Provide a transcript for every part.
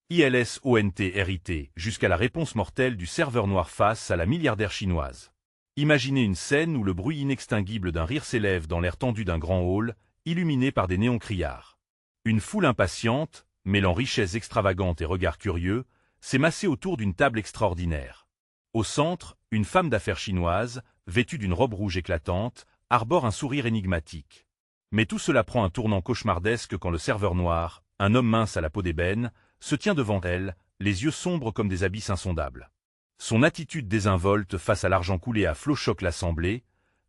ILSONTRIT, jusqu'à la réponse mortelle du serveur noir face à la milliardaire chinoise. Imaginez une scène où le bruit inextinguible d'un rire s'élève dans l'air tendu d'un grand hall, illuminé par des néons criards. Une foule impatiente, mêlant richesses extravagantes et regards curieux, s'est massée autour d'une table extraordinaire. Au centre, une femme d'affaires chinoise, vêtue d'une robe rouge éclatante, arbore un sourire énigmatique. Mais tout cela prend un tournant cauchemardesque quand le serveur noir, un homme mince à la peau d'ébène, se tient devant elle, les yeux sombres comme des abysses insondables. Son attitude désinvolte face à l'argent coulé à flots choque l'assemblée,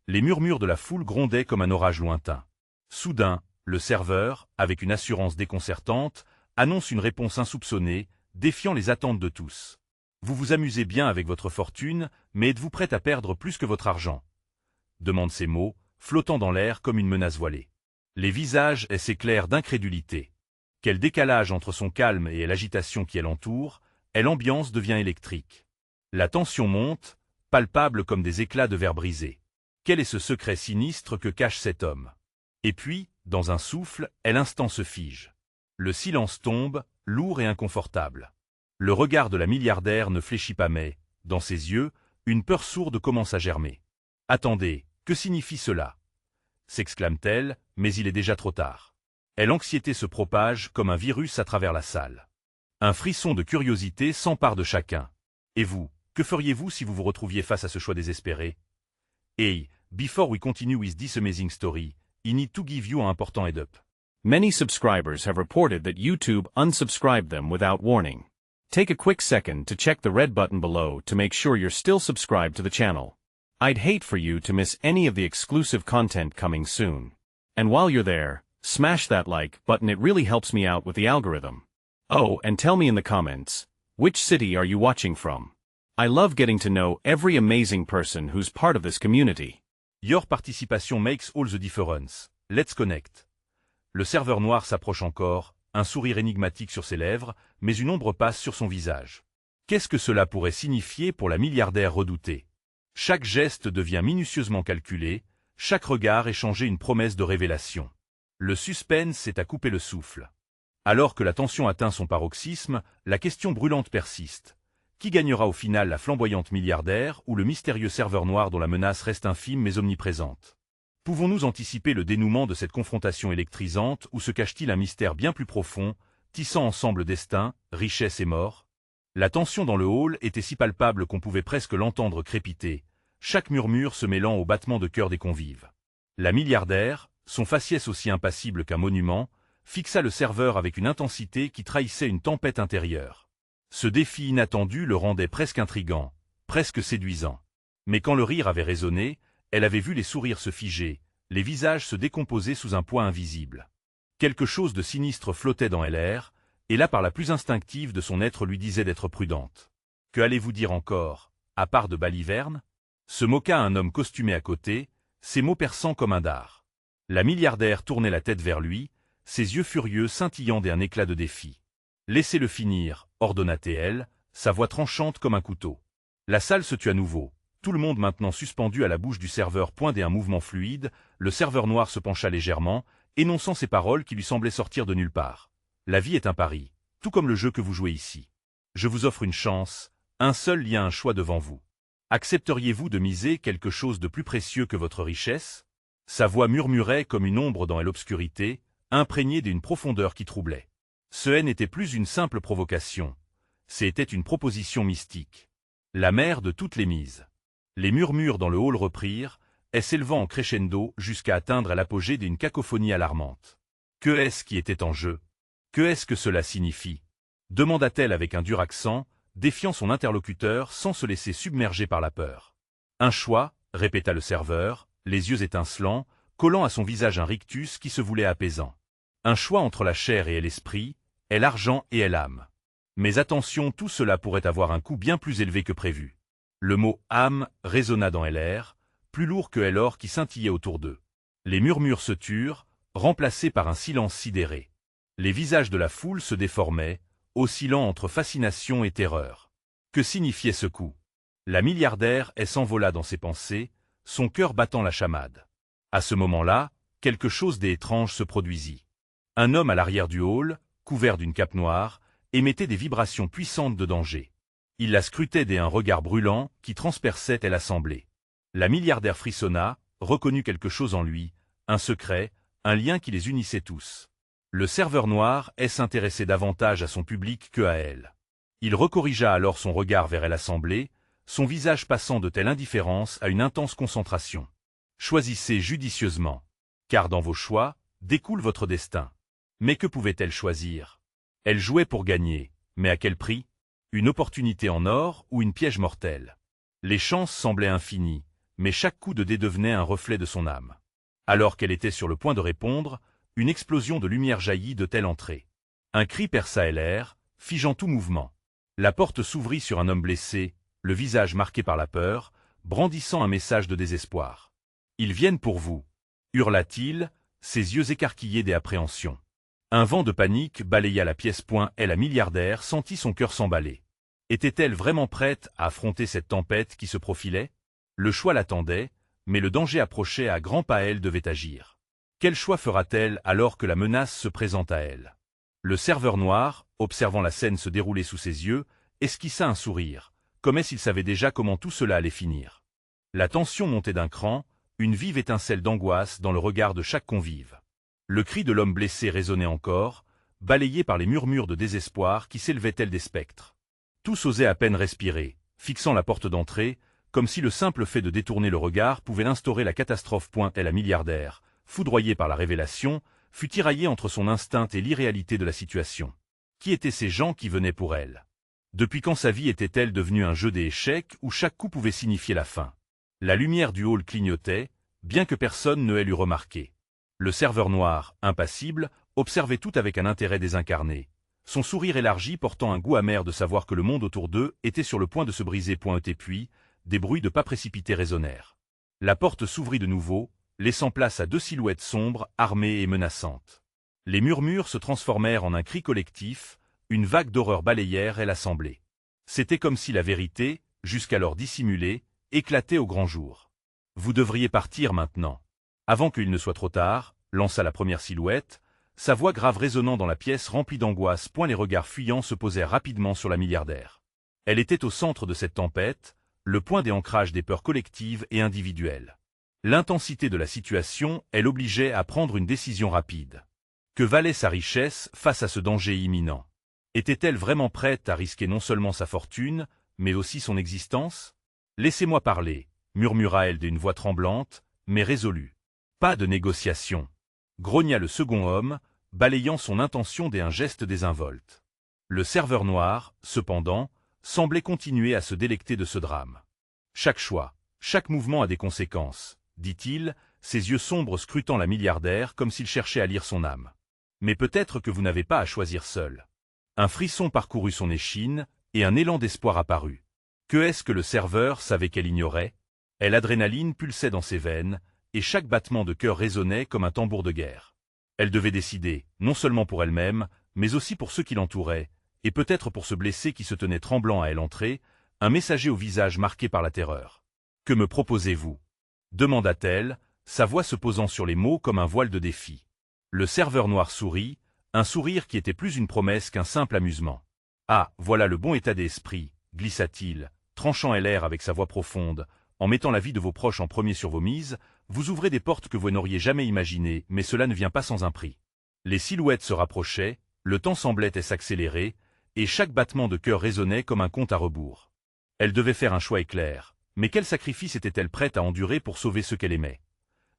les murmures de la foule grondaient comme un orage lointain. Soudain, le serveur, avec une assurance déconcertante, annonce une réponse insoupçonnée, défiant les attentes de tous. Vous vous amusez bien avec votre fortune, mais êtes-vous prêt à perdre plus que votre argent? Demande ces mots, flottant dans l'air comme une menace voilée. Les visages s'éclairent d'incrédulité. Quel décalage entre son calme et l'agitation qui l'entoure, et l'ambiance devient électrique. La tension monte, palpable comme des éclats de verre brisé. Quel est ce secret sinistre que cache cet homme? Et puis, dans un souffle, l'instant se fige. Le silence tombe, lourd et inconfortable. Le regard de la milliardaire ne fléchit pas mais, dans ses yeux, une peur sourde commence à germer. « Attendez, que signifie cela » s'exclame-t-elle, mais il est déjà trop tard. Et l'anxiété se propage comme un virus à travers la salle. Un frisson de curiosité s'empare de chacun. Et vous, que feriez-vous si vous vous retrouviez face à ce choix désespéré? Hey, before we continue with this amazing story, I need to give you an important head up. Many subscribers have reported that YouTube unsubscribed them without warning. Take a quick second to check the red button below to make sure you're still subscribed to the channel. I'd hate for you to miss any of the exclusive content coming soon. And while you're there, smash that like button, it really helps me out with the algorithm. Oh, and tell me in the comments, which city are you watching from? I love getting to know every amazing person who's part of this community. Your participation makes all the difference. Let's connect. Le serveur noir s'approche encore, un sourire énigmatique sur ses lèvres, mais une ombre passe sur son visage. Qu'est-ce que cela pourrait signifier pour la milliardaire redoutée? Chaque geste devient minutieusement calculé, chaque regard échangé une promesse de révélation. Le suspense est à couper le souffle. Alors que la tension atteint son paroxysme, la question brûlante persiste. Qui gagnera au final, la flamboyante milliardaire ou le mystérieux serveur noir dont la menace reste infime mais omniprésente? Pouvons-nous anticiper le dénouement de cette confrontation électrisante ou se cache-t-il un mystère bien plus profond, tissant ensemble destin, richesse et mort? La tension dans le hall était si palpable qu'on pouvait presque l'entendre crépiter, chaque murmure se mêlant au battement de cœur des convives. La milliardaire, son faciès aussi impassible qu'un monument, fixa le serveur avec une intensité qui trahissait une tempête intérieure. Ce défi inattendu le rendait presque intrigant, presque séduisant. Mais quand le rire avait résonné, elle avait vu les sourires se figer, les visages se décomposer sous un poids invisible. Quelque chose de sinistre flottait dans l'air, et là par la plus instinctive de son être lui disait d'être prudente. « Que allez-vous dire encore, à part de balivernes » se moqua un homme costumé à côté, ses mots perçants comme un dard. La milliardaire tournait la tête vers lui, ses yeux furieux scintillant d'un éclat de défi. « Laissez-le finir » ordonna-t-elle, sa voix tranchante comme un couteau. La salle se tut à nouveau. Tout le monde maintenant suspendu à la bouche du serveur pointait un mouvement fluide, le serveur noir se pencha légèrement, énonçant ces paroles qui lui semblaient sortir de nulle part. « La vie est un pari, tout comme le jeu que vous jouez ici. Je vous offre une chance, un seul lien, un choix devant vous. Accepteriez-vous de miser quelque chose de plus précieux que votre richesse ?» Sa voix murmurait comme une ombre dans l'obscurité, imprégnée d'une profondeur qui troublait. Ce n'était plus une simple provocation, c'était une proposition mystique. La mère de toutes les mises. Les murmures dans le hall reprirent, et s'élevant en crescendo jusqu'à atteindre l'apogée d'une cacophonie alarmante. Que est-ce qui était en jeu? Que est-ce que cela signifie? Demanda-t-elle avec un dur accent, défiant son interlocuteur sans se laisser submerger par la peur. Un choix, répéta le serveur, les yeux étincelants, collant à son visage un rictus qui se voulait apaisant. Un choix entre la chair et l'esprit, et l'argent et l'âme. Mais attention, tout cela pourrait avoir un coût bien plus élevé que prévu. Le mot « âme » résonna dans l'air, plus lourd que l'or qui scintillait autour d'eux. Les murmures se turent, remplacés par un silence sidéré. Les visages de la foule se déformaient, oscillant entre fascination et terreur. Que signifiait ce coup? La milliardaire s'envola dans ses pensées, son cœur battant la chamade. À ce moment-là, quelque chose d'étrange se produisit. Un homme à l'arrière du hall, couvert d'une cape noire, émettait des vibrations puissantes de danger. Il la scrutait d'un regard brûlant qui transperçait l'assemblée. La milliardaire frissonna, reconnut quelque chose en lui, un secret, un lien qui les unissait tous. Le serveur noir s'intéressait davantage à son public que à elle. Il recorrigea alors son regard vers l'assemblée, son visage passant de telle indifférence à une intense concentration. Choisissez judicieusement, car dans vos choix découle votre destin. Mais que pouvait-elle choisir? Elle jouait pour gagner, mais à quel prix? Une opportunité en or ou une piège mortel? Les chances semblaient infinies, mais chaque coup de dé devenait un reflet de son âme. Alors qu'elle était sur le point de répondre, une explosion de lumière jaillit de telle entrée. Un cri perça l'air, figeant tout mouvement. La porte s'ouvrit sur un homme blessé, le visage marqué par la peur, brandissant un message de désespoir. « Ils viennent pour vous !» hurla-t-il, ses yeux écarquillés d'appréhension. Un vent de panique balaya la pièce. Et la milliardaire sentit son cœur s'emballer. Était-elle vraiment prête à affronter cette tempête qui se profilait? Le choix l'attendait, mais le danger approchait à grands pas. Elle devait agir. Quel choix fera-t-elle alors que la menace se présente à elle? Le serveur noir, observant la scène se dérouler sous ses yeux, esquissa un sourire, comme s'il savait déjà comment tout cela allait finir. La tension montait d'un cran, une vive étincelle d'angoisse dans le regard de chaque convive. Le cri de l'homme blessé résonnait encore, balayé par les murmures de désespoir qui s'élevaient tels des spectres. Tous osaient à peine respirer, fixant la porte d'entrée, comme si le simple fait de détourner le regard pouvait instaurer la catastrophe. Et la milliardaire, foudroyée par la révélation, fut tiraillée entre son instinct et l'irréalité de la situation. Qui étaient ces gens qui venaient pour elle? Depuis quand sa vie était-elle devenue un jeu d'échecs où chaque coup pouvait signifier la fin? La lumière du hall clignotait, bien que personne ne l'eût remarqué. Le serveur noir, impassible, observait tout avec un intérêt désincarné, son sourire élargi portant un goût amer de savoir que le monde autour d'eux était sur le point de se briser. Et puis, des bruits de pas précipités résonnèrent. La porte s'ouvrit de nouveau, laissant place à deux silhouettes sombres, armées et menaçantes. Les murmures se transformèrent en un cri collectif, une vague d'horreur balayèrent l'assemblée. C'était comme si la vérité, jusqu'alors dissimulée, éclatait au grand jour. « Vous devriez partir maintenant. » Avant qu'il ne soit trop tard, lança la première silhouette, sa voix grave résonnant dans la pièce remplie d'angoisse. Les regards fuyants se posèrent rapidement sur la milliardaire. Elle était au centre de cette tempête, le point d'ancrage des peurs collectives et individuelles. L'intensité de la situation, elle l'obligeait à prendre une décision rapide. Que valait sa richesse face à ce danger imminent? Était-elle vraiment prête à risquer non seulement sa fortune, mais aussi son existence? « Laissez-moi parler, » murmura-t-elle d'une voix tremblante, mais résolue. « Pas de négociation, » grogna le second homme, balayant son intention d'un geste désinvolte. Le serveur noir, cependant, semblait continuer à se délecter de ce drame. « Chaque choix, chaque mouvement a des conséquences, » dit-il, ses yeux sombres scrutant la milliardaire comme s'il cherchait à lire son âme. « Mais peut-être que vous n'avez pas à choisir seul. » Un frisson parcourut son échine, et un élan d'espoir apparut. Que est-ce que le serveur savait qu'elle ignorait? L'adrénaline pulsait dans ses veines, et chaque battement de cœur résonnait comme un tambour de guerre. Elle devait décider, non seulement pour elle-même, mais aussi pour ceux qui l'entouraient, et peut-être pour ce blessé qui se tenait tremblant à l'entrée, un messager au visage marqué par la terreur. « Que me proposez-vous » demanda-t-elle, sa voix se posant sur les mots comme un voile de défi. Le serveur noir sourit, un sourire qui était plus une promesse qu'un simple amusement. « Ah, voilà le bon état d'esprit, » glissa-t-il, tranchant l'air avec sa voix profonde. « En mettant la vie de vos proches en premier sur vos mises, vous ouvrez des portes que vous n'auriez jamais imaginées, mais cela ne vient pas sans un prix. » Les silhouettes se rapprochaient, le temps semblait s'accélérer, et chaque battement de cœur résonnait comme un compte à rebours. Elle devait faire un choix éclair, mais quel sacrifice était-elle prête à endurer pour sauver ceux qu'elle aimait?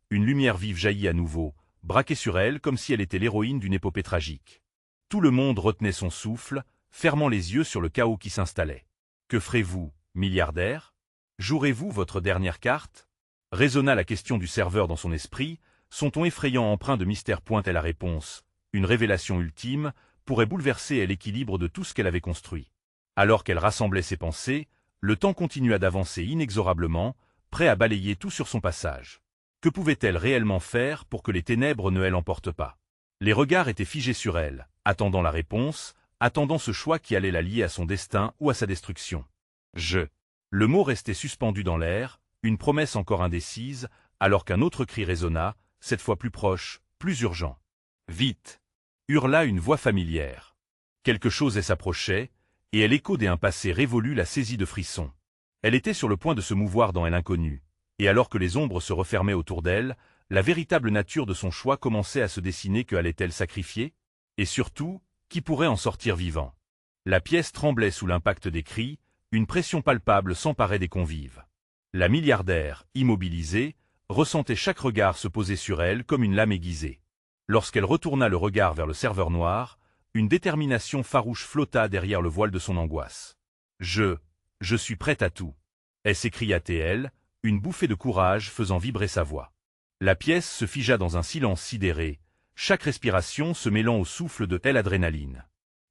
Une lumière vive jaillit à nouveau, braquée sur elle comme si elle était l'héroïne d'une épopée tragique. Tout le monde retenait son souffle, fermant les yeux sur le chaos qui s'installait. « Que ferez-vous, milliardaire? Jouerez-vous votre dernière carte ?» résonna la question du serveur dans son esprit, son ton effrayant empreint de mystère. Et la réponse, une révélation ultime, pourrait bouleverser l'équilibre de tout ce qu'elle avait construit. Alors qu'elle rassemblait ses pensées, le temps continua d'avancer inexorablement, prêt à balayer tout sur son passage. Que pouvait-elle réellement faire pour que les ténèbres ne l'emportent pas? Les regards étaient figés sur elle, attendant la réponse, attendant ce choix qui allait la lier à son destin ou à sa destruction. Le mot restait suspendu dans l'air, une promesse encore indécise, alors qu'un autre cri résonna, cette fois plus proche, plus urgent. « Vite !» hurla une voix familière. Quelque chose s'approchait, et l'écho d'un passé révolu la saisit de frissons. Elle était sur le point de se mouvoir dans l'inconnu, et alors que les ombres se refermaient autour d'elle, la véritable nature de son choix commençait à se dessiner. Que allait-elle sacrifier? Et surtout, qui pourrait en sortir vivant? La pièce tremblait sous l'impact des cris, une pression palpable s'emparait des convives. La milliardaire, immobilisée, ressentait chaque regard se poser sur elle comme une lame aiguisée. Lorsqu'elle retourna le regard vers le serveur noir, une détermination farouche flotta derrière le voile de son angoisse. Je suis prête à tout. S'écria-t-elle, une bouffée de courage faisant vibrer sa voix. La pièce se figea dans un silence sidéré, chaque respiration se mêlant au souffle de l'adrénaline.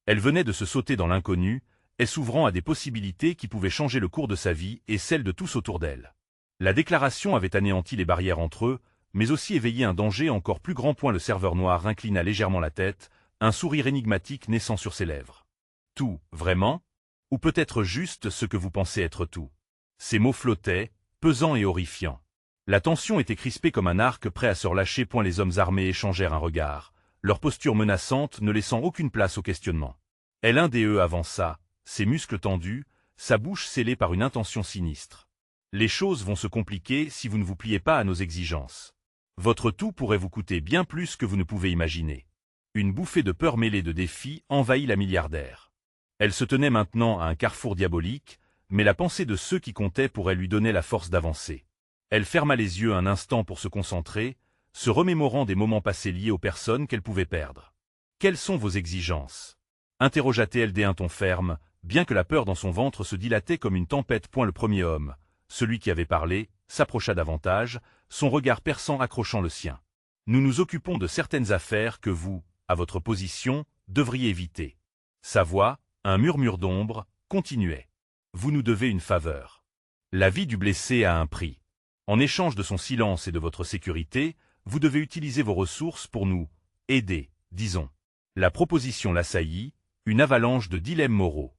Elle venait de se sauter dans l'inconnu, et s'ouvrant à des possibilités qui pouvaient changer le cours de sa vie et celle de tous autour d'elle. La déclaration avait anéanti les barrières entre eux, mais aussi éveillé un danger encore plus grand. Le serveur noir inclina légèrement la tête, un sourire énigmatique naissant sur ses lèvres. Tout, vraiment? Ou peut-être juste ce que vous pensez être tout? Ces mots flottaient, pesants et horrifiants. La tension était crispée comme un arc prêt à se relâcher. Les hommes armés échangèrent un regard, leur posture menaçante ne laissant aucune place au questionnement. L'un d'eux avança, ses muscles tendus, sa bouche scellée par une intention sinistre. Les choses vont se compliquer si vous ne vous pliez pas à nos exigences. Votre tout pourrait vous coûter bien plus que vous ne pouvez imaginer. Une bouffée de peur mêlée de défi envahit la milliardaire. Elle se tenait maintenant à un carrefour diabolique, mais la pensée de ceux qui comptaient pourrait lui donner la force d'avancer. Elle ferma les yeux un instant pour se concentrer, se remémorant des moments passés liés aux personnes qu'elle pouvait perdre. « Quelles sont vos exigences ?» interrogea-t-elle d'un ton ferme, bien que la peur dans son ventre se dilatait comme une tempête. Le premier homme, celui qui avait parlé, s'approcha davantage, son regard perçant accrochant le sien. « Nous nous occupons de certaines affaires que vous, à votre position, devriez éviter. » Sa voix, un murmure d'ombre, continuait. « Vous nous devez une faveur. La vie du blessé a un prix. En échange de son silence et de votre sécurité, vous devez utiliser vos ressources pour nous aider, disons. » La proposition l'assaillit, une avalanche de dilemmes moraux.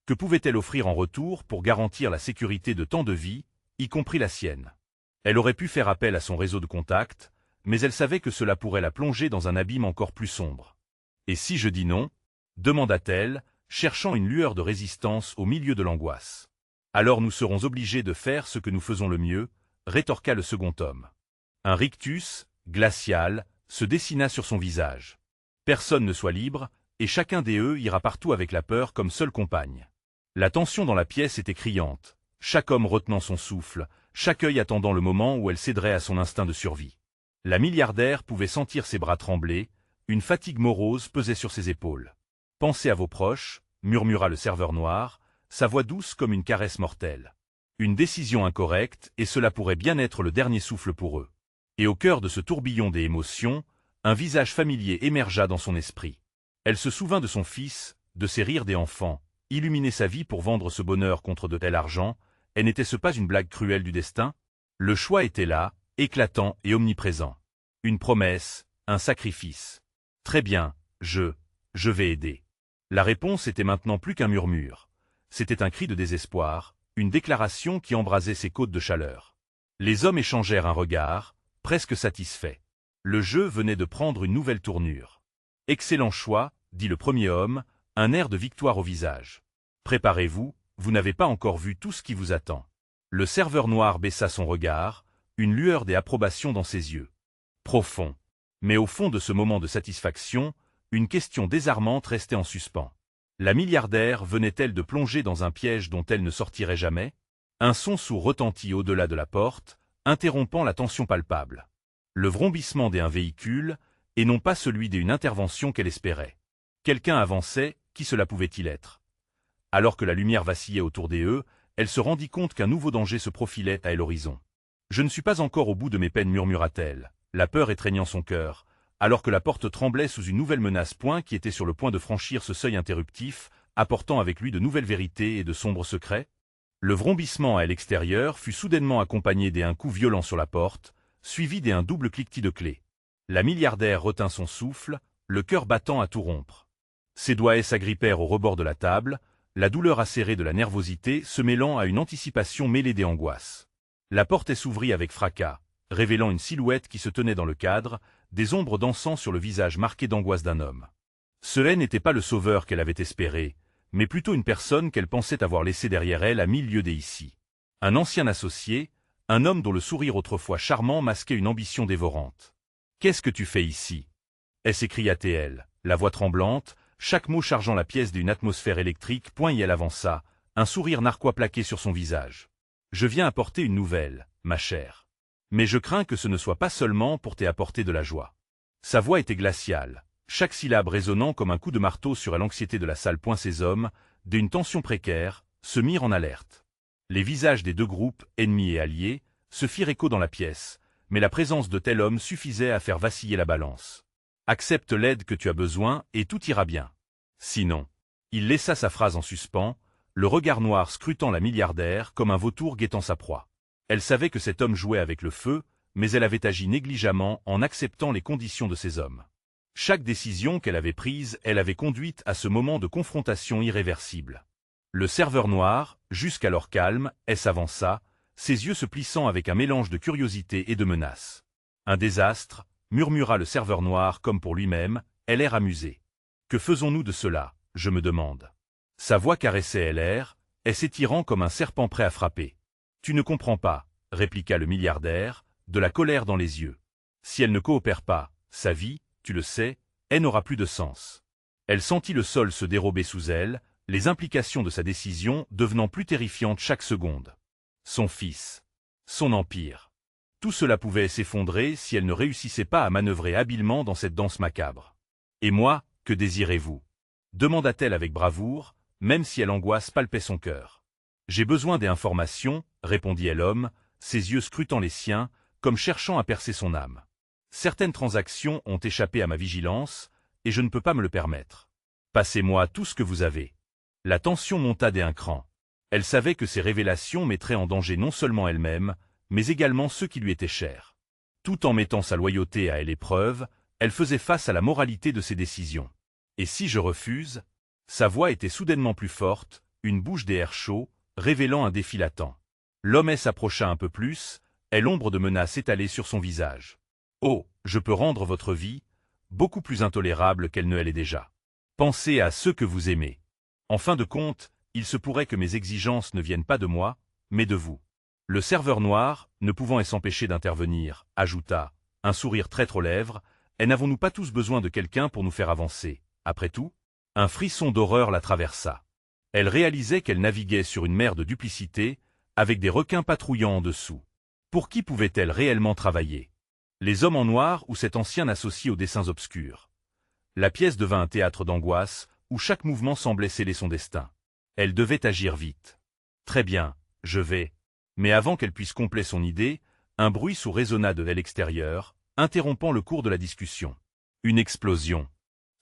Que pouvait-elle offrir en retour pour garantir la sécurité de tant de vies, y compris la sienne? Elle aurait pu faire appel à son réseau de contacts, mais elle savait que cela pourrait la plonger dans un abîme encore plus sombre. « Et si je dis non ?» demanda-t-elle, cherchant une lueur de résistance au milieu de l'angoisse. « Alors nous serons obligés de faire ce que nous faisons le mieux, » rétorqua le second homme. Un rictus, glacial, se dessina sur son visage. Personne ne soit libre, et chacun d'eux ira partout avec la peur comme seule compagne. La tension dans la pièce était criante, chaque homme retenant son souffle, chaque œil attendant le moment où elle céderait à son instinct de survie. La milliardaire pouvait sentir ses bras trembler, une fatigue morose pesait sur ses épaules. « Pensez à vos proches, » murmura le serveur noir, sa voix douce comme une caresse mortelle. Une décision incorrecte, et cela pourrait bien être le dernier souffle pour eux. Et au cœur de ce tourbillon des émotions, un visage familier émergea dans son esprit. Elle se souvint de son fils, de ses rires des enfants, illuminer sa vie pour vendre ce bonheur contre de tel argent, et n'était-ce pas une blague cruelle du destin? Le choix était là, éclatant et omniprésent. Une promesse, un sacrifice. Très bien, je vais aider. La réponse était maintenant plus qu'un murmure. C'était un cri de désespoir, une déclaration qui embrasait ses côtes de chaleur. Les hommes échangèrent un regard, presque satisfaits. Le jeu venait de prendre une nouvelle tournure. « Excellent choix, » dit le premier homme, un air de victoire au visage. « Préparez-vous, vous n'avez pas encore vu tout ce qui vous attend. » Le serveur noir baissa son regard, une lueur d'approbation dans ses yeux. Profond. Mais au fond de ce moment de satisfaction, une question désarmante restait en suspens. La milliardaire venait-elle de plonger dans un piège dont elle ne sortirait jamais? Un son sourd retentit au-delà de la porte, interrompant la tension palpable. Le vrombissement d'un véhicule, et non pas celui d'une intervention qu'elle espérait. Quelqu'un avançait, qui cela pouvait-il être? Alors que la lumière vacillait autour d'eux, elle se rendit compte qu'un nouveau danger se profilait à l'horizon. « Je ne suis pas encore au bout de mes peines, murmura-t-elle, la peur étreignant son cœur, alors que la porte tremblait sous une nouvelle menace. Qui était sur le point de franchir ce seuil interruptif, apportant avec lui de nouvelles vérités et de sombres secrets? Le vrombissement à l'extérieur fut soudainement accompagné d'un coup violent sur la porte, suivi d'un double cliquetis de clé. La milliardaire retint son souffle, le cœur battant à tout rompre. Ses doigts s'agrippèrent au rebord de la table, la douleur acérée de la nervosité se mêlant à une anticipation mêlée des angoisses. La porte s'ouvrit avec fracas, révélant une silhouette qui se tenait dans le cadre, des ombres dansant sur le visage marqué d'angoisse d'un homme. Ce n'était pas le sauveur qu'elle avait espéré, mais plutôt une personne qu'elle pensait avoir laissé derrière elle à 1000 lieues d'ici. Un ancien associé, un homme dont le sourire autrefois charmant masquait une ambition dévorante. « Qu'est-ce que tu fais ici ?» s'écria-t-elle, la voix tremblante, chaque mot chargeant la pièce d'une atmosphère électrique. Et elle avança, un sourire narquois plaqué sur son visage. « Je viens apporter une nouvelle, ma chère. Mais je crains que ce ne soit pas seulement pour t'apporter de la joie. » Sa voix était glaciale, chaque syllabe résonnant comme un coup de marteau sur l'anxiété de la salle. Ces hommes, d'une tension précaire, se mirent en alerte. Les visages des deux groupes, ennemis et alliés, se firent écho dans la pièce, mais la présence de tel homme suffisait à faire vaciller la balance. « Accepte l'aide que tu as besoin et tout ira bien. Sinon… » Il laissa sa phrase en suspens, le regard noir scrutant la milliardaire comme un vautour guettant sa proie. Elle savait que cet homme jouait avec le feu, mais elle avait agi négligemment en acceptant les conditions de ces hommes. Chaque décision qu'elle avait prise, elle avait conduite à ce moment de confrontation irréversible. Le serveur noir, jusqu'alors calme, s'avança, ses yeux se plissant avec un mélange de curiosité et de menace. « Un désastre » murmura le serveur noir comme pour lui-même, l'air amusé. « Que faisons-nous de cela, je me demande ?» Sa voix caressait l'air, s'étirant comme un serpent prêt à frapper. « Tu ne comprends pas, » répliqua le milliardaire, de la colère dans les yeux. « Si elle ne coopère pas, sa vie, tu le sais, elle n'aura plus de sens. » Elle sentit le sol se dérober sous elle, les implications de sa décision devenant plus terrifiantes chaque seconde. Son fils, son empire. Tout cela pouvait s'effondrer si elle ne réussissait pas à manœuvrer habilement dans cette danse macabre. « Et moi, que désirez-vous » demanda-t-elle avec bravoure, même si elle angoisse palpait son cœur. « J'ai besoin d'informations, » répondit l'homme, ses yeux scrutant les siens, comme cherchant à percer son âme. « Certaines transactions ont échappé à ma vigilance, et je ne peux pas me le permettre. Passez-moi tout ce que vous avez. » La tension monta d'un cran. Elle savait que ces révélations mettraient en danger non seulement elle-même, mais également ceux qui lui étaient chers. Tout en mettant sa loyauté à l'épreuve, elle faisait face à la moralité de ses décisions. « Et si je refuse ?» Sa voix était soudainement plus forte, une bouche d'air chaud, révélant un défi latent. L'homme s'approcha un peu plus, et l'ombre de menace étalée sur son visage. « Oh, je peux rendre votre vie beaucoup plus intolérable qu'elle ne l'est déjà. Pensez à ceux que vous aimez. En fin de compte, il se pourrait que mes exigences ne viennent pas de moi, mais de vous. » Le serveur noir, ne pouvant s'empêcher d'intervenir, ajouta, un sourire traître aux lèvres, « Et n'avons-nous pas tous besoin de quelqu'un pour nous faire avancer, après tout ?» Un frisson d'horreur la traversa. Elle réalisait qu'elle naviguait sur une mer de duplicité, avec des requins patrouillant en dessous. Pour qui pouvait-elle réellement travailler? Les hommes en noir ou cet ancien associé aux desseins obscurs? La pièce devint un théâtre d'angoisse, où chaque mouvement semblait sceller son destin. Elle devait agir vite. « Très bien, je vais. » Mais avant qu'elle puisse compléter son idée, un bruit sourd résonna de l'extérieur, interrompant le cours de la discussion. Une explosion,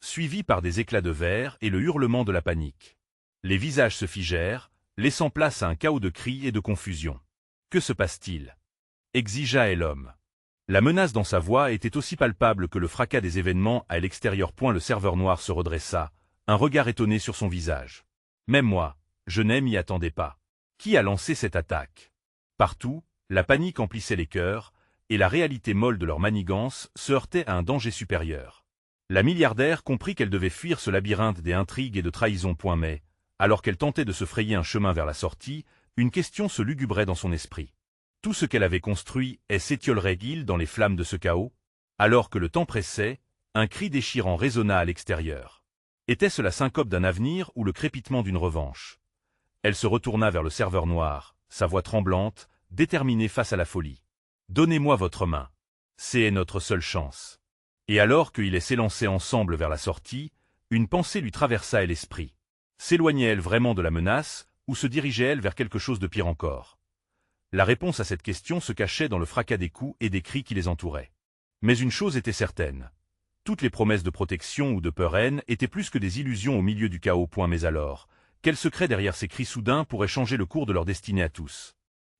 suivie par des éclats de verre et le hurlement de la panique. Les visages se figèrent, laissant place à un chaos de cris et de confusion. « Que se passe-t-il » exigea l'homme. La menace dans sa voix était aussi palpable que le fracas des événements à l'extérieur. Le serveur noir se redressa, un regard étonné sur son visage. « Même moi, je ne m'y attendais pas. Qui a lancé cette attaque ?» Partout, la panique emplissait les cœurs, et la réalité molle de leur manigance se heurtait à un danger supérieur. La milliardaire comprit qu'elle devait fuir ce labyrinthe des intrigues et de trahisons. Mais, alors qu'elle tentait de se frayer un chemin vers la sortie, une question se lugubrait dans son esprit. Tout ce qu'elle avait construit s'étiolerait-il dans les flammes de ce chaos? Alors que le temps pressait, un cri déchirant résonna à l'extérieur. Était-ce la syncope d'un avenir ou le crépitement d'une revanche? Elle se retourna vers le serveur noir, sa voix tremblante, déterminée face à la folie. « Donnez-moi votre main. C'est notre seule chance. » Et alors qu'ils s'élançaient ensemble vers la sortie, une pensée lui traversa l'esprit. S'éloignait-elle vraiment de la menace, ou se dirigeait-elle vers quelque chose de pire encore? La réponse à cette question se cachait dans le fracas des coups et des cris qui les entouraient. Mais une chose était certaine. Toutes les promesses de protection ou de peur-haine étaient plus que des illusions au milieu du chaos. Mais alors, quel secret derrière ces cris soudains pourrait changer le cours de leur destinée à tous?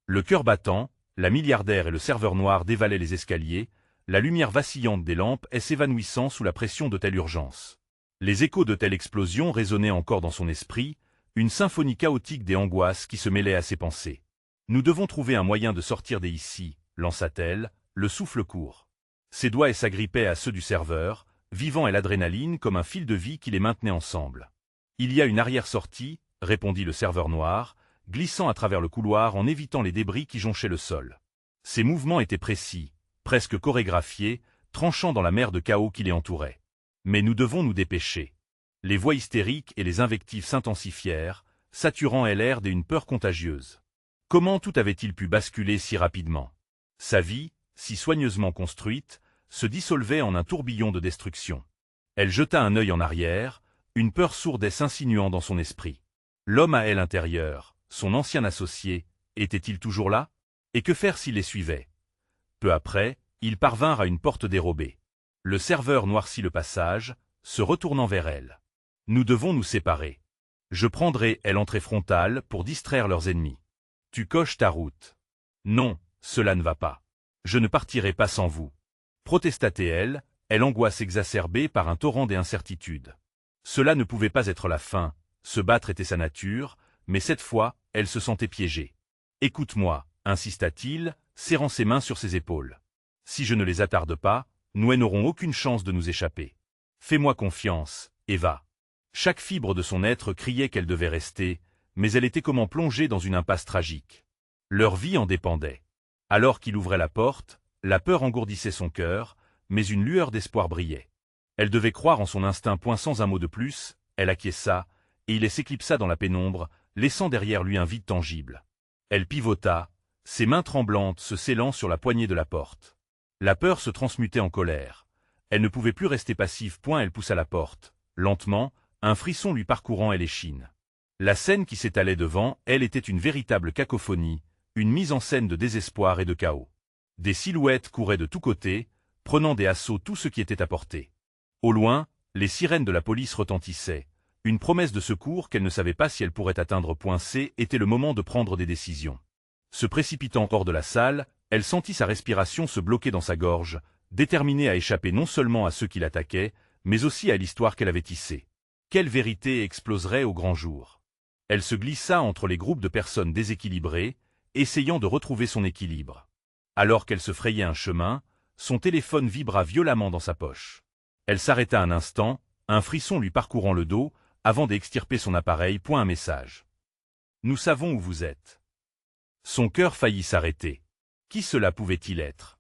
Le cœur battant, la milliardaire et le serveur noir dévalaient les escaliers, la lumière vacillante des lampes s'évanouissant sous la pression de telle urgence. Les échos de telle explosion résonnaient encore dans son esprit, une symphonie chaotique des angoisses qui se mêlaient à ses pensées. « Nous devons trouver un moyen de sortir d'ici, lança-t-elle, le souffle court. Ses doigts s'agrippaient à ceux du serveur, vivant et l'adrénaline comme un fil de vie qui les maintenait ensemble. « Il y a une arrière-sortie, » répondit le serveur noir, glissant à travers le couloir en évitant les débris qui jonchaient le sol. Ses mouvements étaient précis, presque chorégraphiés, tranchant dans la mer de chaos qui les entourait. Mais nous devons nous dépêcher. Les voix hystériques et les invectives s'intensifièrent, saturant l'air d'une peur contagieuse. Comment tout avait-il pu basculer si rapidement? Sa vie, si soigneusement construite, se dissolvait en un tourbillon de destruction. Elle jeta un œil en arrière, une peur sourde s'insinuant dans son esprit. L'homme à elle intérieur, son ancien associé, était-il toujours là? Et que faire s'il les suivait? Peu après, ils parvinrent à une porte dérobée. Le serveur noircit le passage, se retournant vers elle. « Nous devons nous séparer. Je prendrai l'entrée frontale pour distraire leurs ennemis. Tu coches ta route. »« Non, cela ne va pas. Je ne partirai pas sans vous. » protesta-t-elle, l'angoisse exacerbée par un torrent d'incertitudes. Cela ne pouvait pas être la fin, se battre était sa nature, mais cette fois, elle se sentait piégée. « Écoute-moi, » insista-t-il, serrant ses mains sur ses épaules. « Si je ne les attarde pas, nous n'aurons aucune chance de nous échapper. Fais-moi confiance, Eva. » Chaque fibre de son être criait qu'elle devait rester, mais elle était comme plongée dans une impasse tragique. Leur vie en dépendait. Alors qu'il ouvrait la porte, la peur engourdissait son cœur, mais une lueur d'espoir brillait. Elle devait croire en son instinct. Sans un mot de plus, elle acquiesça, et il s'éclipsa dans la pénombre, laissant derrière lui un vide tangible. Elle pivota, ses mains tremblantes se scellant sur la poignée de la porte. La peur se transmutait en colère. Elle ne pouvait plus rester passive. Elle poussa la porte. Lentement, un frisson lui parcourant l'échine. La scène qui s'étalait devant elle était une véritable cacophonie, une mise en scène de désespoir et de chaos. Des silhouettes couraient de tous côtés, prenant des assauts tout ce qui était à portée. Au loin, les sirènes de la police retentissaient, une promesse de secours qu'elle ne savait pas si elle pourrait atteindre. C était le moment de prendre des décisions. Se précipitant hors de la salle, elle sentit sa respiration se bloquer dans sa gorge, déterminée à échapper non seulement à ceux qui l'attaquaient, mais aussi à l'histoire qu'elle avait tissée. Quelle vérité exploserait au grand jour? Elle se glissa entre les groupes de personnes déséquilibrées, essayant de retrouver son équilibre. Alors qu'elle se frayait un chemin, son téléphone vibra violemment dans sa poche. Elle s'arrêta un instant, un frisson lui parcourant le dos, avant d'extirper son appareil. Un message. « Nous savons où vous êtes. » Son cœur faillit s'arrêter. Qui cela pouvait-il être?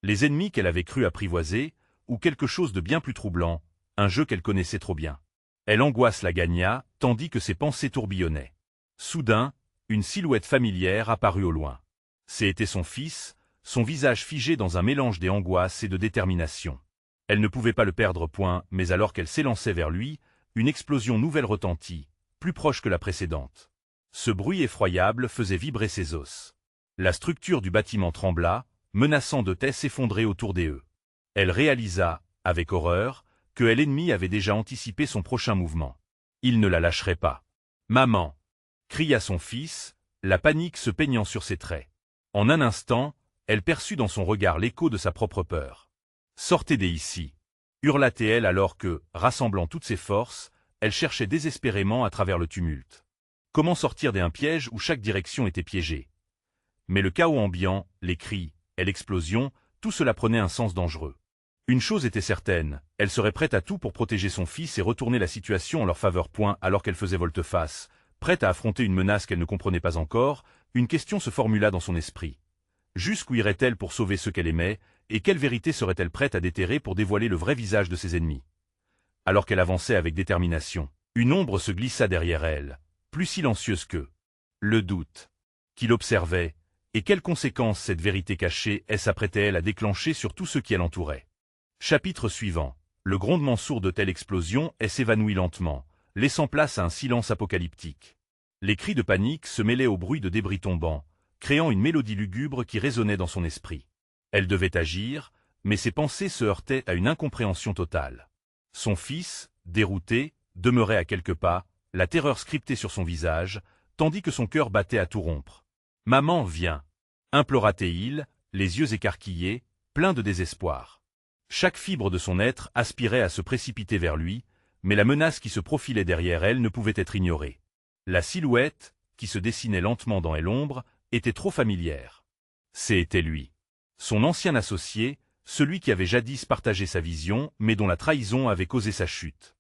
Les ennemis qu'elle avait cru apprivoiser, ou quelque chose de bien plus troublant, un jeu qu'elle connaissait trop bien. L'angoisse la gagna, tandis que ses pensées tourbillonnaient. Soudain, une silhouette familière apparut au loin. C'était son fils, son visage figé dans un mélange d'angoisse et de détermination. Elle ne pouvait pas le perdre. Mais alors qu'elle s'élançait vers lui, une explosion nouvelle retentit, plus proche que la précédente. Ce bruit effroyable faisait vibrer ses os. La structure du bâtiment trembla, menaçant de s'effondrer autour d'eux. Elle réalisa, avec horreur, que l'ennemi avait déjà anticipé son prochain mouvement. Il ne la lâcherait pas. « Maman !» cria son fils, la panique se peignant sur ses traits. En un instant, elle perçut dans son regard l'écho de sa propre peur. « Sortez d'ici !» hurla-t-elle alors que, rassemblant toutes ses forces, elle cherchait désespérément à travers le tumulte. Comment sortir d'un piège où chaque direction était piégée? Mais le chaos ambiant, les cris, et l'explosion, tout cela prenait un sens dangereux. Une chose était certaine, elle serait prête à tout pour protéger son fils et retourner la situation en leur faveur. Alors qu'elle faisait volte-face, prête à affronter une menace qu'elle ne comprenait pas encore, une question se formula dans son esprit. Jusqu'où irait-elle pour sauver ceux qu'elle aimait, et quelle vérité serait-elle prête à déterrer pour dévoiler le vrai visage de ses ennemis? Alors qu'elle avançait avec détermination, une ombre se glissa derrière elle, plus silencieuse qu'eux. Le doute. Qui l'observait, et quelles conséquences cette vérité cachée s'apprêtait-elle à déclencher sur tous ceux qui l'entouraient? Chapitre suivant. Le grondement sourd de telle explosion s'évanouit lentement, laissant place à un silence apocalyptique. Les cris de panique se mêlaient au bruit de débris tombants, créant une mélodie lugubre qui résonnait dans son esprit. Elle devait agir, mais ses pensées se heurtaient à une incompréhension totale. Son fils, dérouté, demeurait à quelques pas, la terreur scriptée sur son visage, tandis que son cœur battait à tout rompre. « Maman, viens !» implora-t-il, les yeux écarquillés, pleins de désespoir. Chaque fibre de son être aspirait à se précipiter vers lui, mais la menace qui se profilait derrière elle ne pouvait être ignorée. La silhouette, qui se dessinait lentement dans l'ombre, était trop familière. C'était lui. Son ancien associé, celui qui avait jadis partagé sa vision, mais dont la trahison avait causé sa chute.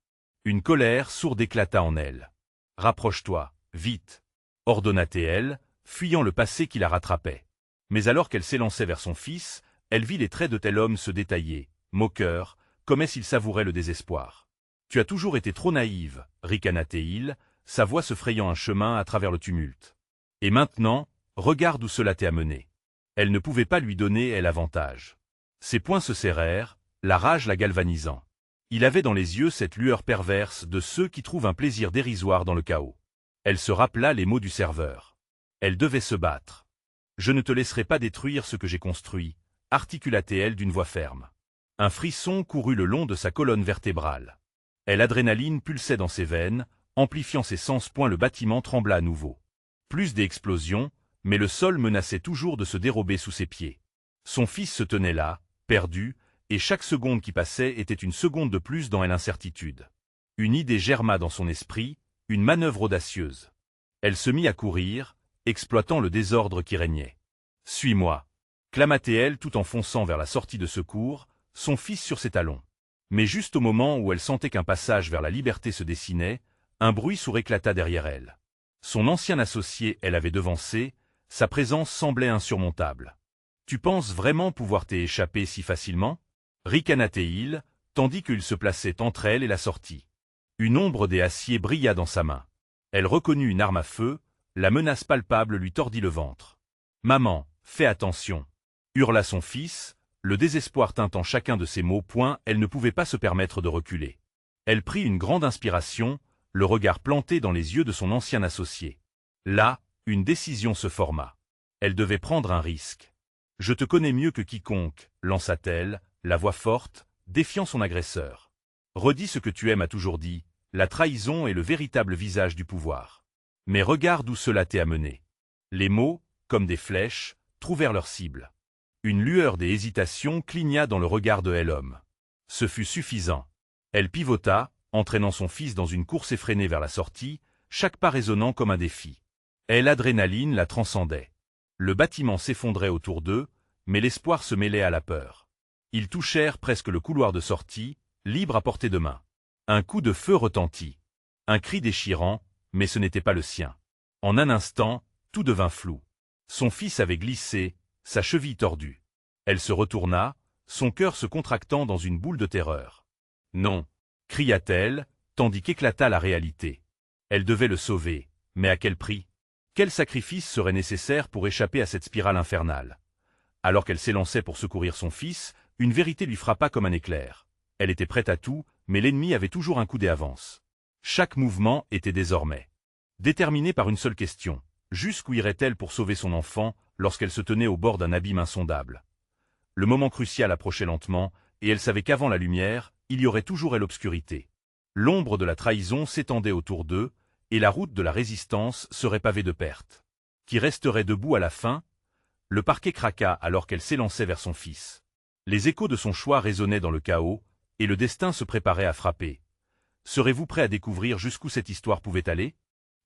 Une colère sourde éclata en elle. « Rapproche-toi, vite !» ordonna Théel, fuyant le passé qui la rattrapait. Mais alors qu'elle s'élançait vers son fils, elle vit les traits de tel homme se détailler, moqueur, comme s'il savourait le désespoir. « Tu as toujours été trop naïve, » ricana Théil, sa voix se frayant un chemin à travers le tumulte. « Et maintenant, regarde où cela t'est amené. » Elle ne pouvait pas lui donner l'avantage. Ses poings se serrèrent, la rage la galvanisant. Il avait dans les yeux cette lueur perverse de ceux qui trouvent un plaisir dérisoire dans le chaos. Elle se rappela les mots du serveur. Elle devait se battre. « Je ne te laisserai pas détruire ce que j'ai construit, » articula-t-elle d'une voix ferme. Un frisson courut le long de sa colonne vertébrale. L'adrénaline pulsait dans ses veines, amplifiant ses sens. Le bâtiment trembla à nouveau. Plus d'explosions, mais le sol menaçait toujours de se dérober sous ses pieds. Son fils se tenait là, perdu, et chaque seconde qui passait était une seconde de plus dans l'incertitude. Une idée germa dans son esprit, une manœuvre audacieuse. Elle se mit à courir, exploitant le désordre qui régnait. « Suis-moi » clama-t-elle tout en fonçant vers la sortie de secours, son fils sur ses talons. Mais juste au moment où elle sentait qu'un passage vers la liberté se dessinait, un bruit sourd éclata derrière elle. Son ancien associé elle avait devancé, sa présence semblait insurmontable. « Tu penses vraiment pouvoir t'échapper si facilement » ricana-t-il, tandis qu'il se plaçait entre elle et la sortie. Une ombre des aciers brilla dans sa main. Elle reconnut une arme à feu, la menace palpable lui tordit le ventre. « Maman, fais attention !» hurla son fils, le désespoir teintant chacun de ses mots. Elle ne pouvait pas se permettre de reculer. Elle prit une grande inspiration, le regard planté dans les yeux de son ancien associé. Là, une décision se forma. Elle devait prendre un risque. « Je te connais mieux que quiconque » lança-t-elle, la voix forte, défiant son agresseur. « Redis ce que tu aimes a toujours dit, la trahison est le véritable visage du pouvoir. Mais regarde où cela t'est amené. » Les mots, comme des flèches, trouvèrent leur cible. Une lueur d'hésitation cligna dans le regard de l'homme. Ce fut suffisant. Elle pivota, entraînant son fils dans une course effrénée vers la sortie, chaque pas résonnant comme un défi. L'adrénaline la transcendait. Le bâtiment s'effondrait autour d'eux, mais l'espoir se mêlait à la peur. Ils touchèrent presque le couloir de sortie, libre à portée de main. Un coup de feu retentit. Un cri déchirant, mais ce n'était pas le sien. En un instant, tout devint flou. Son fils avait glissé, sa cheville tordue. Elle se retourna, son cœur se contractant dans une boule de terreur. « Non !» cria-t-elle, tandis qu'éclata la réalité. Elle devait le sauver, mais à quel prix? Quel sacrifice serait nécessaire pour échapper à cette spirale infernale? Alors qu'elle s'élançait pour secourir son fils, une vérité lui frappa comme un éclair. Elle était prête à tout, mais l'ennemi avait toujours un coup d'avance. Chaque mouvement était désormais déterminé par une seule question. Jusqu'où irait-elle pour sauver son enfant lorsqu'elle se tenait au bord d'un abîme insondable? Le moment crucial approchait lentement, et elle savait qu'avant la lumière, il y aurait toujours l'obscurité. L'ombre de la trahison s'étendait autour d'eux, et la route de la résistance serait pavée de pertes. Qui resterait debout à la fin? Le parquet craqua alors qu'elle s'élançait vers son fils. Les échos de son choix résonnaient dans le chaos, et le destin se préparait à frapper. Serez-vous prêt à découvrir jusqu'où cette histoire pouvait aller?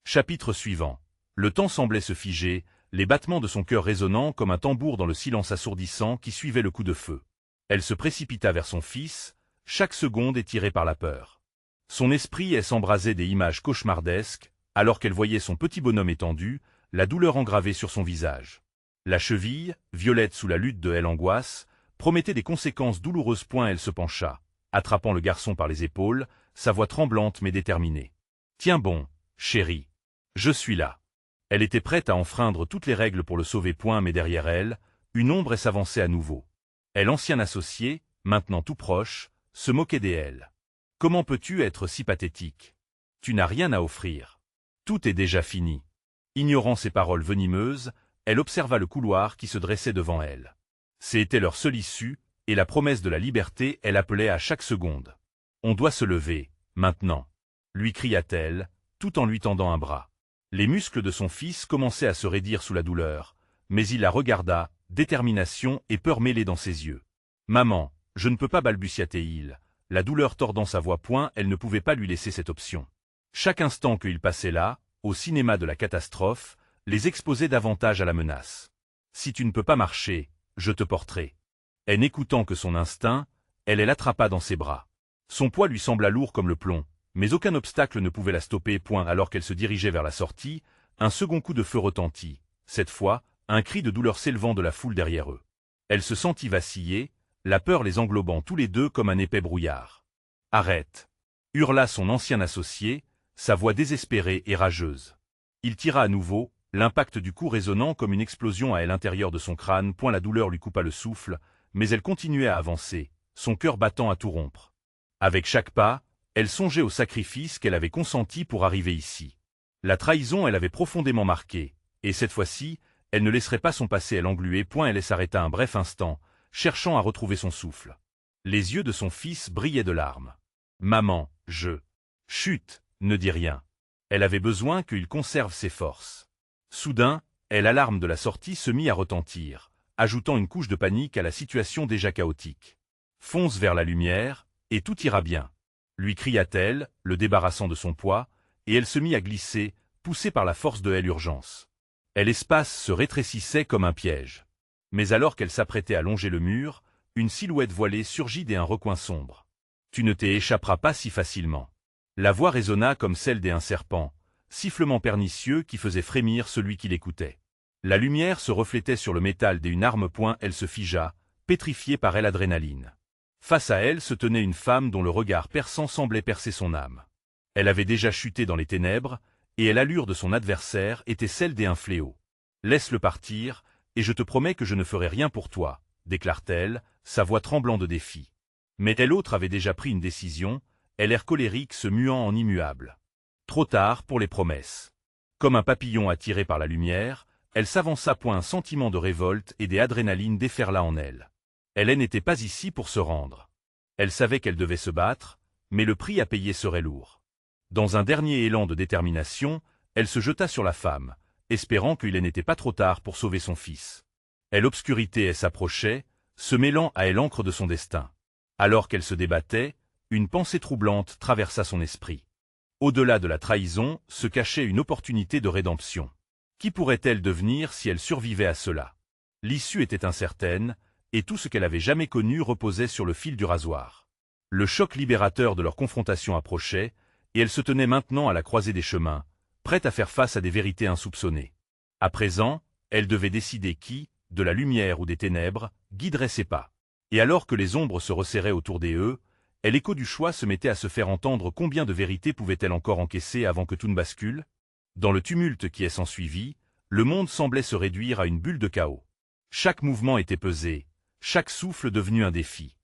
Chapitre suivant. Le temps semblait se figer, les battements de son cœur résonnant comme un tambour dans le silence assourdissant qui suivait le coup de feu. Elle se précipita vers son fils, chaque seconde étirée par la peur. Son esprit s'embrasait des images cauchemardesques, alors qu'elle voyait son petit bonhomme étendu, la douleur engravée sur son visage. La cheville, violette sous la lutte de l'angoisse, promettait des conséquences douloureuses. Elle se pencha, attrapant le garçon par les épaules, sa voix tremblante mais déterminée. « Tiens bon, chéri. Je suis là. » Elle était prête à enfreindre toutes les règles pour le sauver. Mais derrière elle, une ombre s'avançait à nouveau. L'ancien associé, maintenant tout proche, se moquait d'elle. « Comment peux-tu être si pathétique? Tu n'as rien à offrir. Tout est déjà fini. » Ignorant ces paroles venimeuses, elle observa le couloir qui se dressait devant elle. C'était leur seule issue, et la promesse de la liberté appelait à chaque seconde. « On doit se lever, maintenant !» lui cria-t-elle, tout en lui tendant un bras. Les muscles de son fils commençaient à se raidir sous la douleur, mais il la regarda, détermination et peur mêlées dans ses yeux. « Maman, je ne peux pas, balbutia-t-il, la douleur tordant sa voix. Elle ne pouvait pas lui laisser cette option. Chaque instant qu'il passait là, au cinéma de la catastrophe, les exposait davantage à la menace. « Si tu ne peux pas marcher, je te porterai. » Et n'écoutant que son instinct, elle l'attrapa dans ses bras. Son poids lui sembla lourd comme le plomb, mais aucun obstacle ne pouvait la stopper. Alors qu'elle se dirigeait vers la sortie, un second coup de feu retentit. Cette fois, un cri de douleur s'élevant de la foule derrière eux. Elle se sentit vaciller, la peur les englobant tous les deux comme un épais brouillard. « Arrête !» hurla son ancien associé, sa voix désespérée et rageuse. Il tira à nouveau, l'impact du coup résonnant comme une explosion à l'intérieur de son crâne. La douleur lui coupa le souffle, mais elle continuait à avancer, son cœur battant à tout rompre. Avec chaque pas, elle songeait au sacrifice qu'elle avait consenti pour arriver ici. La trahison elle avait profondément marqué, et cette fois-ci, elle ne laisserait pas son passé l'engluer. Elle s'arrêta un bref instant, cherchant à retrouver son souffle. Les yeux de son fils brillaient de larmes. « Maman, je... » Chut, ne dis rien. Elle avait besoin qu'il conserve ses forces. Soudain, l'alarme de la sortie se mit à retentir, ajoutant une couche de panique à la situation déjà chaotique. « Fonce vers la lumière, et tout ira bien », lui cria-t-elle, le débarrassant de son poids, et elle se mit à glisser, poussée par la force de l'urgence. L'espace se rétrécissait comme un piège. Mais alors qu'elle s'apprêtait à longer le mur, une silhouette voilée surgit d'un recoin sombre. « Tu ne t'échapperas pas si facilement. » La voix résonna comme celle d'un serpent, sifflement pernicieux qui faisait frémir celui qui l'écoutait. La lumière se reflétait sur le métal d'une arme. Elle se figea, pétrifiée par l'adrénaline. Face à elle se tenait une femme dont le regard perçant semblait percer son âme. Elle avait déjà chuté dans les ténèbres, et l'allure de son adversaire était celle d'un fléau. « Laisse-le partir, et je te promets que je ne ferai rien pour toi, » déclare-t-elle, sa voix tremblant de défi. Mais l'autre avait déjà pris une décision, l'air colérique se muant en immuable. Trop tard pour les promesses. Comme un papillon attiré par la lumière, elle s'avança. Un sentiment de révolte et d'adrénaline déferla en elle. Elle n'était pas ici pour se rendre. Elle savait qu'elle devait se battre, mais le prix à payer serait lourd. Dans un dernier élan de détermination, elle se jeta sur la femme, espérant qu'il n'était pas trop tard pour sauver son fils. L'obscurité s'approchait, se mêlant à l'encre de son destin. Alors qu'elle se débattait, une pensée troublante traversa son esprit. Au-delà de la trahison se cachait une opportunité de rédemption. Qui pourrait-elle devenir si elle survivait à cela? L'issue était incertaine, et tout ce qu'elle avait jamais connu reposait sur le fil du rasoir. Le choc libérateur de leur confrontation approchait, et elle se tenait maintenant à la croisée des chemins, prête à faire face à des vérités insoupçonnées. À présent, elle devait décider qui, de la lumière ou des ténèbres, guiderait ses pas. Et alors que les ombres se resserraient autour d'eux, l'écho du choix se mettait à se faire entendre. Combien de vérités pouvait-elle encore encaisser avant que tout ne bascule? Dans le tumulte qui s'ensuivit, le monde semblait se réduire à une bulle de chaos. Chaque mouvement était pesé, chaque souffle devenu un défi.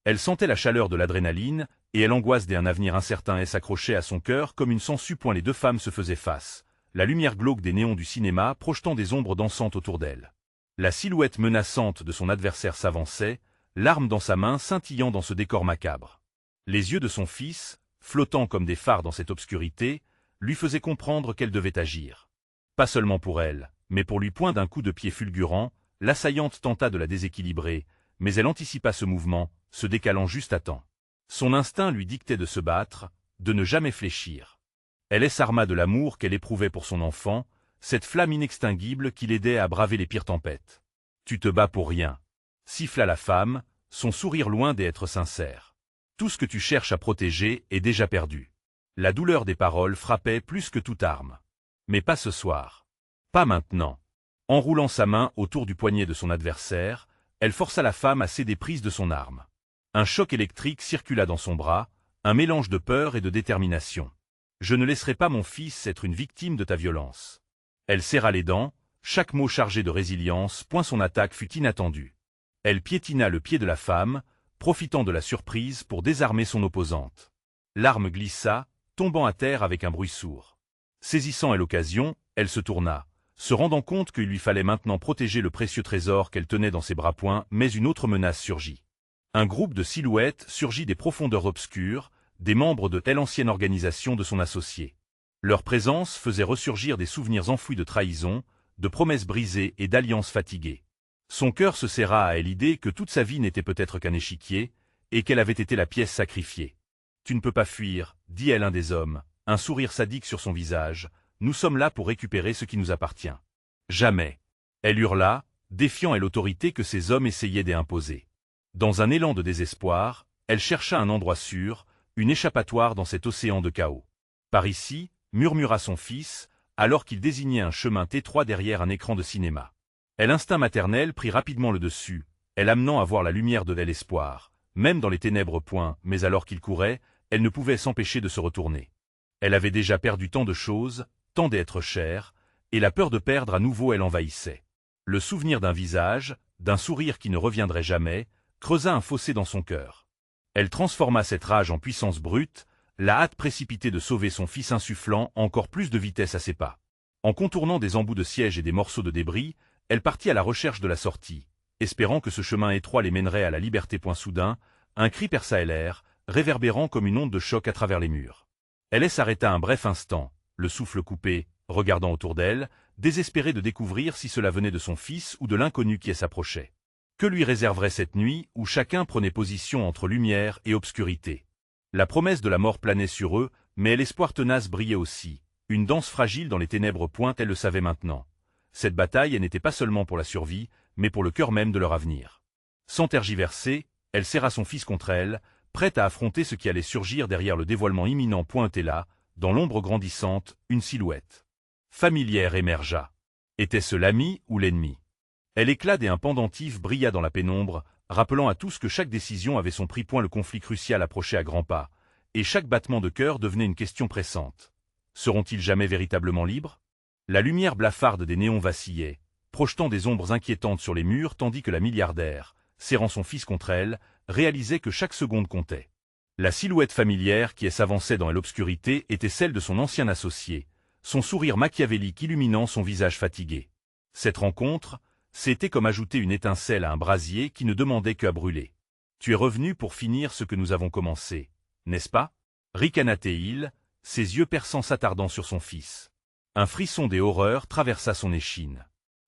Elle sentait la chaleur de l'adrénaline, et l'angoisse d'un avenir incertain s'accrochait à son cœur comme une sangsue. Les deux femmes se faisaient face, la lumière glauque des néons du cinéma projetant des ombres dansantes autour d'elle. La silhouette menaçante de son adversaire s'avançait, l'arme dans sa main scintillant dans ce décor macabre. Les yeux de son fils, flottant comme des phares dans cette obscurité, lui faisaient comprendre qu'elle devait agir. Pas seulement pour elle, mais pour lui. D'un coup de pied fulgurant, l'assaillante tenta de la déséquilibrer, mais elle anticipa ce mouvement, se décalant juste à temps. Son instinct lui dictait de se battre, de ne jamais fléchir. Elle s'arma de l'amour qu'elle éprouvait pour son enfant, cette flamme inextinguible qui l'aidait à braver les pires tempêtes. « Tu te bats pour rien », siffla la femme, son sourire loin d'être sincère. « Tout ce que tu cherches à protéger est déjà perdu. » La douleur des paroles frappait plus que toute arme. Mais pas ce soir. Pas maintenant. Enroulant sa main autour du poignet de son adversaire, elle força la femme à céder prise de son arme. Un choc électrique circula dans son bras, un mélange de peur et de détermination. « Je ne laisserai pas mon fils être une victime de ta violence. » Elle serra les dents, chaque mot chargé de résilience. Son attaque fut inattendue. Elle piétina le pied de la femme, profitant de la surprise pour désarmer son opposante. L'arme glissa, tombant à terre avec un bruit sourd. Saisissant l'occasion, elle se tourna, se rendant compte qu'il lui fallait maintenant protéger le précieux trésor qu'elle tenait dans ses bras. Mais une autre menace surgit. Un groupe de silhouettes surgit des profondeurs obscures, des membres de l'ancienne organisation de son associé. Leur présence faisait ressurgir des souvenirs enfouis de trahison, de promesses brisées et d'alliances fatiguées. Son cœur se serra à l'idée que toute sa vie n'était peut-être qu'un échiquier, et qu'elle avait été la pièce sacrifiée. « Tu ne peux pas fuir, » dit l'un des hommes, un sourire sadique sur son visage, « nous sommes là pour récupérer ce qui nous appartient. » « Jamais !» Elle hurla, défiant l'autorité que ces hommes essayaient d'imposer. Dans un élan de désespoir, elle chercha un endroit sûr, une échappatoire dans cet océan de chaos. Par ici, murmura son fils, alors qu'il désignait un chemin étroit derrière un écran de cinéma. L'instinct maternel prit rapidement le dessus, elle amenant à voir la lumière de l'espoir, même dans les ténèbres point, mais alors qu'il courait, elle ne pouvait s'empêcher de se retourner. Elle avait déjà perdu tant de choses, tant d'êtres chers, et la peur de perdre à nouveau elle envahissait. Le souvenir d'un visage, d'un sourire qui ne reviendrait jamais, creusa un fossé dans son cœur. Elle transforma cette rage en puissance brute, la hâte précipitée de sauver son fils insufflant encore plus de vitesse à ses pas. En contournant des embouts de siège et des morceaux de débris, elle partit à la recherche de la sortie, espérant que ce chemin étroit les mènerait à la liberté. Soudain, un cri perça l'air, réverbérant comme une onde de choc à travers les murs. Elle s'arrêta un bref instant, le souffle coupé, regardant autour d'elle, désespérée de découvrir si cela venait de son fils ou de l'inconnu qui s'approchait. Que lui réserverait cette nuit où chacun prenait position entre lumière et obscurité? La promesse de la mort planait sur eux, mais l'espoir tenace brillait aussi. Une danse fragile dans les ténèbres pointe, elle le savait maintenant. Cette bataille n'était pas seulement pour la survie, mais pour le cœur même de leur avenir. Sans tergiverser, elle serra son fils contre elle, prête à affronter ce qui allait surgir derrière le dévoilement imminent. Et là, dans l'ombre grandissante, une silhouette familière émergea. Était-ce l'ami ou l'ennemi? Elle éclate et un pendentif brilla dans la pénombre, rappelant à tous que chaque décision avait son prix. Le conflit crucial approchait à grands pas, et chaque battement de cœur devenait une question pressante. Seront-ils jamais véritablement libres? La lumière blafarde des néons vacillait, projetant des ombres inquiétantes sur les murs tandis que la milliardaire, serrant son fils contre elle, réalisait que chaque seconde comptait. La silhouette familière qui s'avançait dans l'obscurité était celle de son ancien associé, son sourire machiavélique illuminant son visage fatigué. Cette rencontre, c'était comme ajouter une étincelle à un brasier qui ne demandait qu'à brûler. « Tu es revenu pour finir ce que nous avons commencé, n'est-ce pas » ricana-t-il, ses yeux perçants s'attardant sur son fils. Un frisson des horreurs traversa son échine.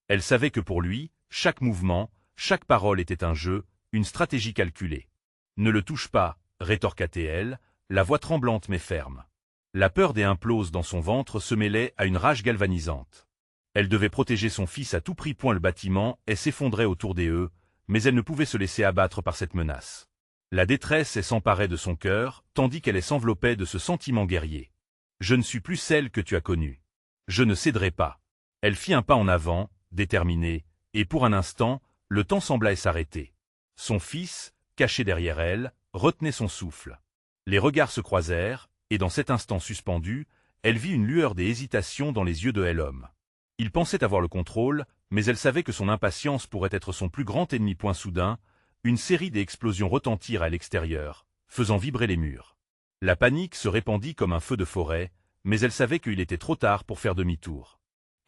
Elle savait que pour lui, chaque mouvement, chaque parole était un jeu, une stratégie calculée. « Ne le touche pas » rétorqua-t-elle, la voix tremblante mais ferme. La peur des imploses dans son ventre se mêlait à une rage galvanisante. Elle devait protéger son fils à tout prix. Le bâtiment s'effondrait autour d'eux, mais elle ne pouvait se laisser abattre par cette menace. La détresse s'emparait de son cœur, tandis qu'elle s'enveloppait de ce sentiment guerrier. « Je ne suis plus celle que tu as connue. Je ne céderai pas. » Elle fit un pas en avant, déterminée, et pour un instant, le temps sembla s'arrêter. Son fils, caché derrière elle, retenait son souffle. Les regards se croisèrent, et dans cet instant suspendu, elle vit une lueur d'hésitation dans les yeux de l'homme. Il pensait avoir le contrôle, mais elle savait que son impatience pourrait être son plus grand ennemi. Soudain, une série d'explosions retentirent à l'extérieur, faisant vibrer les murs. La panique se répandit comme un feu de forêt, mais elle savait qu'il était trop tard pour faire demi-tour.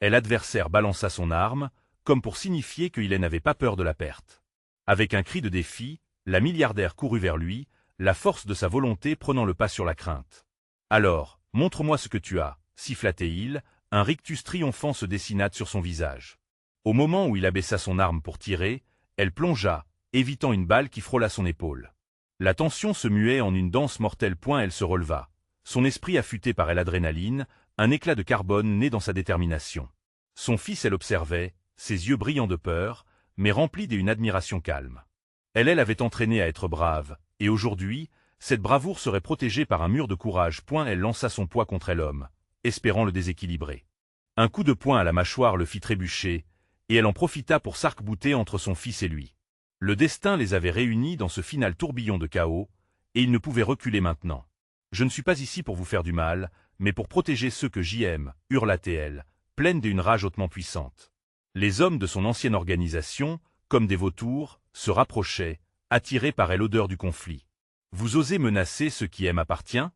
L'adversaire balança son arme, comme pour signifier qu'il n'avait pas peur de la perte. Avec un cri de défi, la milliardaire courut vers lui, la force de sa volonté prenant le pas sur la crainte. « Alors, montre-moi ce que tu as » siffla-t-il, un rictus triomphant se dessina sur son visage. Au moment où il abaissa son arme pour tirer, elle plongea, évitant une balle qui frôla son épaule. La tension se muait en une danse mortelle. Elle se releva, son esprit affûté par l'adrénaline, un éclat de carbone né dans sa détermination. Son fils l'observait, ses yeux brillants de peur, mais remplis d'une admiration calme. Elle l'avait entraîné à être brave, et aujourd'hui, cette bravoure serait protégée par un mur de courage. Elle lança son poids contre l'homme, espérant le déséquilibrer. Un coup de poing à la mâchoire le fit trébucher, et elle en profita pour s'arc-bouter entre son fils et lui. Le destin les avait réunis dans ce final tourbillon de chaos, et ils ne pouvaient reculer maintenant. « Je ne suis pas ici pour vous faire du mal, mais pour protéger ceux que j'aime, hurla-t-elle, pleine d'une rage hautement puissante. Les hommes de son ancienne organisation, comme des vautours, se rapprochaient, attirés par l'odeur du conflit. « Vous osez menacer ce qui m'appartient?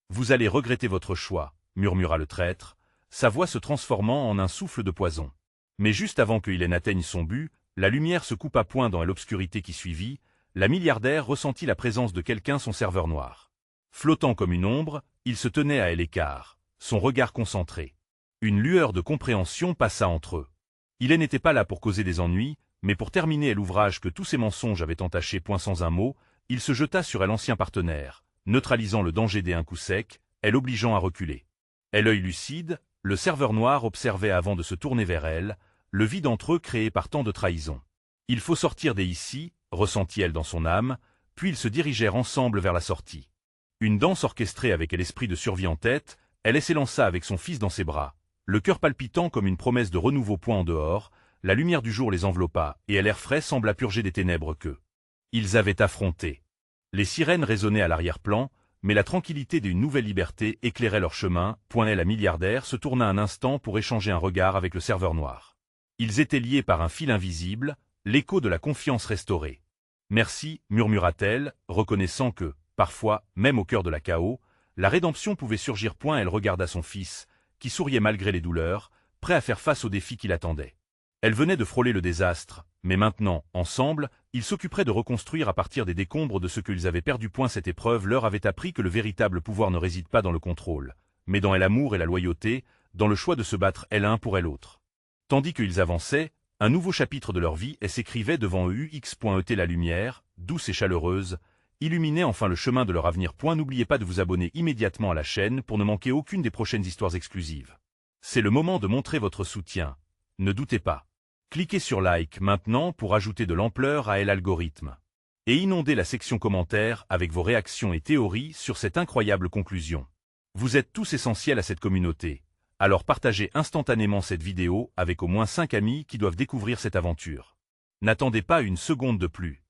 Vous allez regretter votre choix, » murmura le traître, sa voix se transformant en un souffle de poison. Mais juste avant qu'il n'atteigne son but, la lumière se coupa. Dans l'obscurité qui suivit, la milliardaire ressentit la présence de quelqu'un, son serveur noir. Flottant comme une ombre, il se tenait à l'écart, son regard concentré. Une lueur de compréhension passa entre eux. Il n'était pas là pour causer des ennuis, mais pour terminer l'ouvrage que tous ses mensonges avaient entaché. Sans un mot, il se jeta sur l'ancien partenaire, neutralisant le danger d'un coup sec, l'obligeant à reculer. L'œil lucide, le serveur noir observait avant de se tourner vers elle, le vide entre eux créé par tant de trahison. « Il faut sortir d'ici » ressentit-elle dans son âme, puis ils se dirigèrent ensemble vers la sortie. Une danse orchestrée avec l'esprit de survie en tête, elle s'élança avec son fils dans ses bras, le cœur palpitant comme une promesse de renouveau point en dehors, la lumière du jour les enveloppa, et l'air frais sembla purger des ténèbres que ils avaient affrontées. Les sirènes résonnaient à l'arrière-plan, mais la tranquillité d'une nouvelle liberté éclairait leur chemin. La milliardaire se tourna un instant pour échanger un regard avec le serveur noir. Ils étaient liés par un fil invisible, l'écho de la confiance restaurée. « Merci » murmura-t-elle, reconnaissant que, parfois, même au cœur de la chaos, la rédemption pouvait surgir. Elle regarda son fils, qui souriait malgré les douleurs, prêt à faire face aux défis qui l'attendaient. Elle venait de frôler le désastre, mais maintenant, ensemble, ils s'occuperaient de reconstruire à partir des décombres de ce qu'ils avaient perdu. Cette épreuve leur avait appris que le véritable pouvoir ne réside pas dans le contrôle, mais dans l'amour et la loyauté, dans le choix de se battre l'un pour l'autre. Tandis qu'ils avançaient, un nouveau chapitre de leur vie s'écrivait devant eux. La lumière, douce et chaleureuse, illuminait enfin le chemin de leur avenir. N'oubliez pas de vous abonner immédiatement à la chaîne pour ne manquer aucune des prochaines histoires exclusives. C'est le moment de montrer votre soutien. Ne doutez pas. Cliquez sur like maintenant pour ajouter de l'ampleur à l'algorithme. Et inondez la section commentaires avec vos réactions et théories sur cette incroyable conclusion. Vous êtes tous essentiels à cette communauté, alors partagez instantanément cette vidéo avec au moins 5 amis qui doivent découvrir cette aventure. N'attendez pas une seconde de plus.